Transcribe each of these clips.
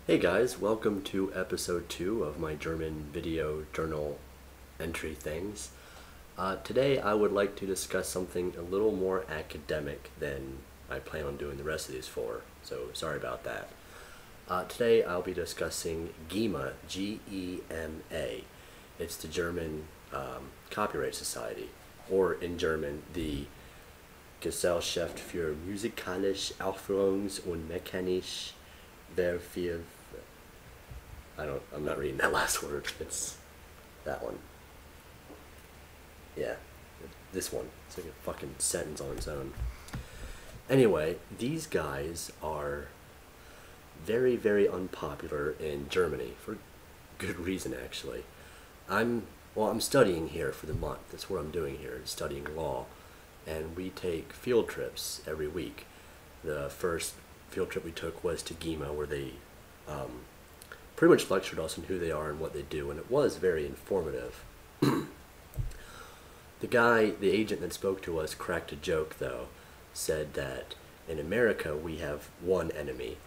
Hey guys, welcome to episode 2 of my German video journal entry things. Today I would like to discuss something a little more academic than I plan on doing the rest of these for, so sorry about that. Today I'll be discussing GEMA, G-E-M-A. It's the German Copyright Society, or in German, the Gesellschaft für musikalische Aufführungs- und mechanische Verviel. I'm not reading that last word. It's that one. Yeah, this one. It's like a fucking sentence on its own. Anyway, these guys are very, very unpopular in Germany for good reason, actually. I'm studying here for the month. That's what I'm doing here, studying law, and we take field trips every week. The first field trip we took was to GEMA, where they pretty much lectured us on who they are and what they do, and it was very informative. The agent that spoke to us, cracked a joke, though, said that in America we have one enemy.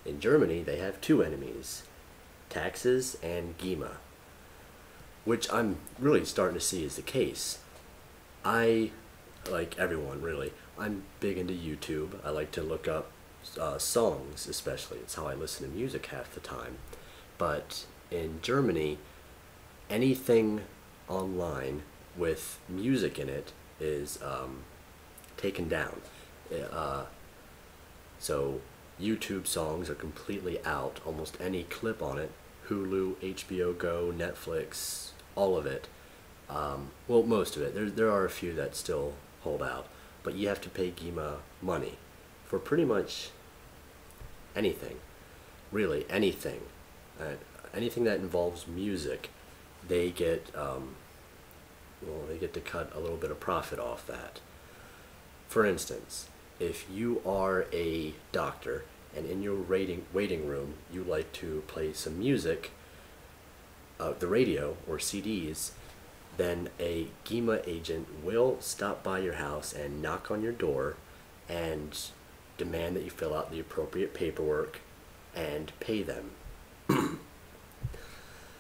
In Germany, they have two enemies, taxes and GEMA, which I'm really starting to see is the case. I, like everyone really, I'm big into YouTube. I like to look up songs, especially. It's how I listen to music half the time. But in Germany, anything online with music in it is taken down. So YouTube songs are completely out. Almost any clip on it, Hulu, HBO Go, Netflix, all of it. Well, most of it. There are a few that still hold out, but you have to pay GEMA money for pretty much anything. Really, anything. Anything that involves music, they get they get to cut a little bit of profit off that. For instance, if you are a doctor and in your waiting room you like to play some music, the radio or CDs, then a GEMA agent will stop by your house and knock on your door and demand that you fill out the appropriate paperwork and pay them.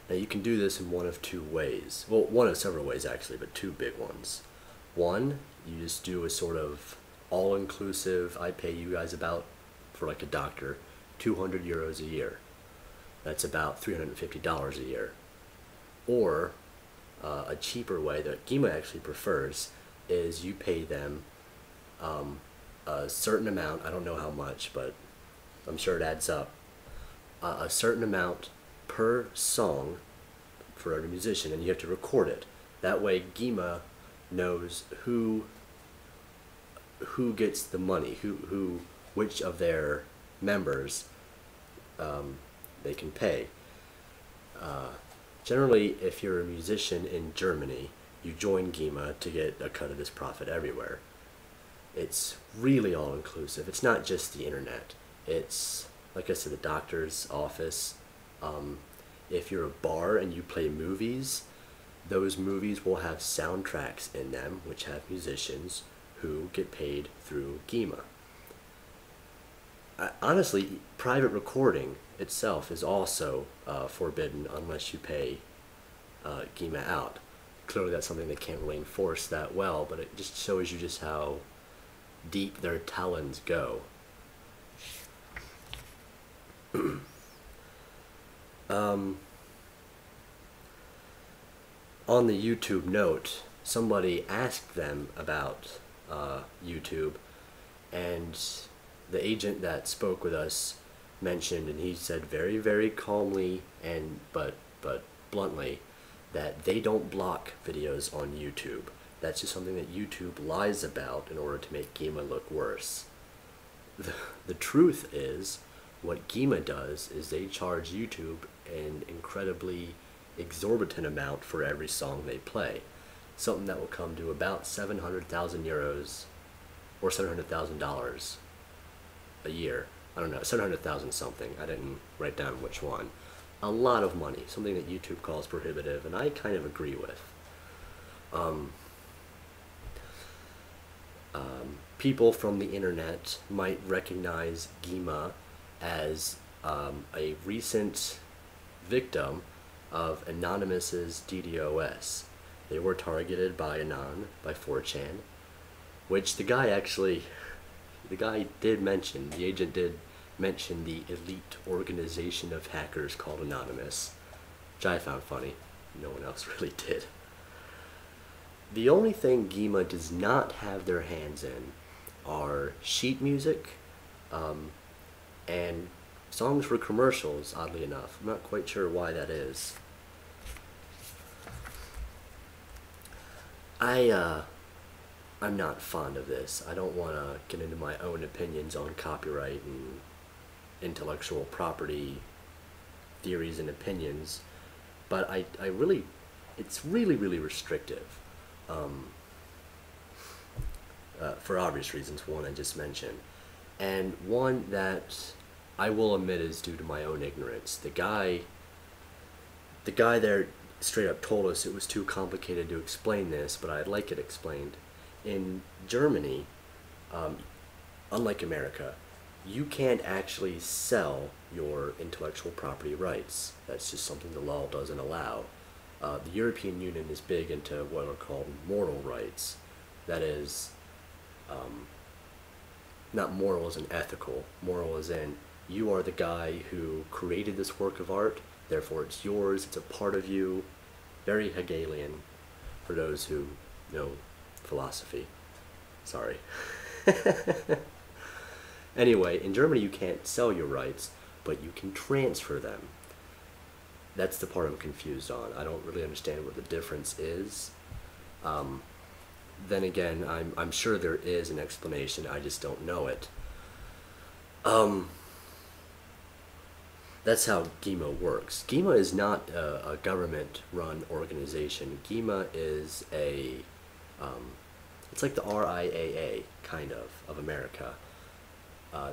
Now you can do this in one of two ways. Well, one of several ways actually, but two big ones. One, you just do a sort of all-inclusive, I pay you guys about, for like a doctor, 200 euros a year. That's about $350 a year. Or a cheaper way that GEMA actually prefers is you pay them a certain amount, I don't know how much, but I'm sure it adds up, a certain amount per song for a musician, and you have to record it. That way GEMA knows who gets the money, which of their members they can pay. Generally, if you're a musician in Germany, you join GEMA to get a cut of this profit everywhere. It's really all-inclusive. It's not just the internet. It's, like I said, the doctor's office. If you're a bar and you play movies, those movies will have soundtracks in them, which have musicians who get paid through GEMA. Honestly, private recording itself is also forbidden unless you pay GEMA out. Clearly that's something they can't really enforce that well, but it just shows you just how deep their talons go. On the YouTube note, somebody asked them about YouTube, and the agent that spoke with us mentioned, and he said very, very calmly and but bluntly, that they don't block videos on YouTube. That's just something that YouTube lies about in order to make GEMA look worse. The truth is, what GEMA does is they charge YouTube an incredibly exorbitant amount for every song they play. Something that will come to about 700,000 euros or $700,000 a year. I don't know, 700,000 something. I didn't write down which one. A lot of money, something that YouTube calls prohibitive, and I kind of agree with. People from the internet might recognize GEMA as a recent victim of Anonymous's DDoS. They were targeted by Anon, by 4chan, which the guy did mention, the agent did mention the elite organization of hackers called Anonymous, which I found funny. No one else really did. The only thing GEMA does not have their hands in are sheet music, and songs for commercials, oddly enough. I'm not quite sure why that is. I'm not fond of this. I don't want to get into my own opinions on copyright and intellectual property theories and opinions, but I really, it's really, really restrictive. For obvious reasons, one I just mentioned, and one that I will admit is due to my own ignorance. The guy there straight up told us it was too complicated to explain this, but I'd like it explained. In Germany, unlike America, you can't actually sell your intellectual property rights. That's just something the law doesn't allow. The European Union is big into what are called moral rights. That is, not moral as in ethical, moral as in you are the guy who created this work of art, therefore it's yours, it's a part of you. Very Hegelian for those who know philosophy. Sorry. Anyway, in Germany you can't sell your rights, but you can transfer them. That's the part I'm confused on. I don't really understand what the difference is. Then again, I'm sure there is an explanation, I just don't know it. That's how GEMA works. GEMA is not a government-run organization. GEMA is it's like the RIAA, kind of America.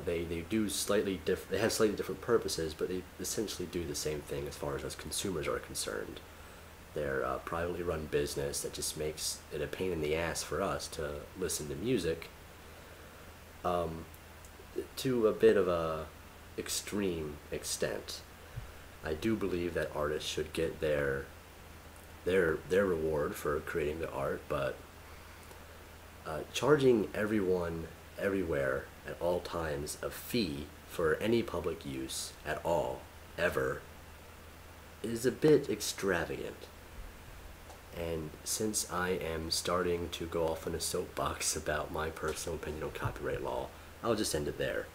They do slightly they have slightly different purposes, but they essentially do the same thing as far as consumers are concerned. They're a privately run business that just makes it a pain in the ass for us to listen to music, to a bit of a extreme extent. I do believe that artists should get their reward for creating the art, but charging everyone everywhere at all times a fee for any public use at all, ever, is a bit extravagant. And since I am starting to go off on a soapbox about my personal opinion on copyright law, I'll just end it there.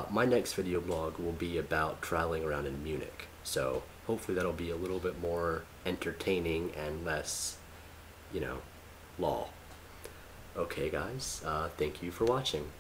My next video blog will be about traveling around in Munich, so hopefully that'll be a little bit more entertaining and less, law. Okay guys, thank you for watching.